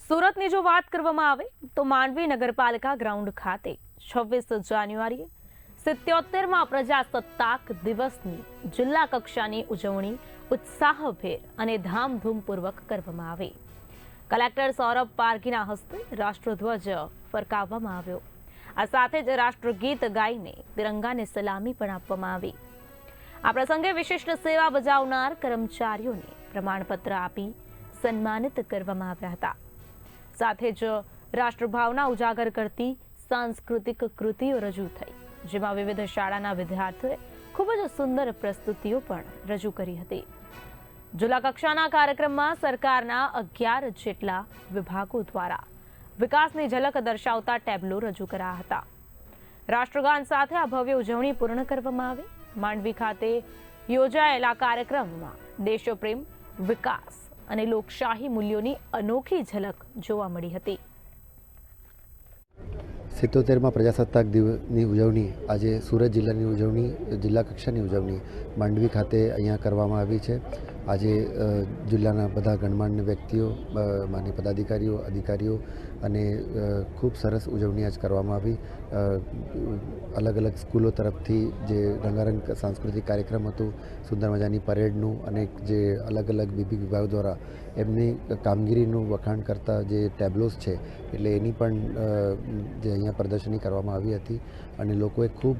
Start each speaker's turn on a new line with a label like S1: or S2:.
S1: સુરતની જો વાત કરવામાં આવે તો માંડવી નગરપાલિકા ગ્રાઉન્ડ ખાતે 26 જાન્યુઆરીએ 77મા પ્રજાસત્તાક દિવસની જિલ્લા કક્ષાની ઉજવણી ઉત્સાહભેર અને ધામધૂમપૂર્વક કરવામાં આવી। કલેક્ટર સૌરભ પારગીના હસ્તે રાષ્ટ્રધ્વજ ફરકાવવામાં આવ્યો। આ સાથે જ રાષ્ટ્રગીત ગાઈને તિરંગાને સલામી પણ આપવામાં આવી। આ પ્રસંગે વિશિષ્ટ સેવા બજાવનાર કર્મચારીઓને પ્રમાણપત્ર આપી સન્માનિત કરવામાં આવ્યા હતા। સાથે જ રાષ્ટ્રભાવના ઉજાગર કરતી સાંસ્કૃતિક કૃતિઓ રજૂ થઈ, જેમાં વિવિધ શાળાના વિદ્યાર્થીઓએ ખૂબ જ સુંદર પ્રસ્તુતિઓ પણ રજૂ કરી હતી। જિલ્લા કક્ષાના કાર્યક્રમમાં સરકારના 11 જેટલા વિભાગો દ્વારા વિકાસની ઝલક દર્શાવતા ટેબ્લો રજૂ કરાયા હતા। રાષ્ટ્રગાન સાથે આ ભવ્ય ઉજવણી પૂર્ણ કરવામાં આવી। માંડવી ખાતે યોજાયેલા કાર્યક્રમમાં દેશપ્રેમ, વિકાસ અને લોકશાહી મૂલ્યોની અનોખી ઝલક જોવા મળી હતી।
S2: 77મા પ્રજાસત્તાક દિવસની ઉજવણી આજે સુરત જિલ્લાની ઉજવણી, જિલ્લા કક્ષાની ઉજવણી માંડવી ખાતે અહીંયા કરવામાં આવી છે। આજે જિલ્લાના બધા ગણમાન્ય વ્યક્તિઓ, માન્ય પદાધિકારીઓ, અધિકારીઓ અને ખૂબ સરસ ઉજવણી આજ કરવામાં આવી। અલગ અલગ સ્કૂલો તરફથી જે રંગારંગ સાંસ્કૃતિક કાર્યક્રમ હતું, સુંદર મજાની પરેડનું અને જે અલગ અલગ વિભાગ દ્વારા એમની કામગીરીનું વખાણ કરતા જે ટેબ્લોસ છે, એટલે એની પણ જે અહીંયા પ્રદર્શની કરવામાં આવી હતી અને લોકોએ ખૂબ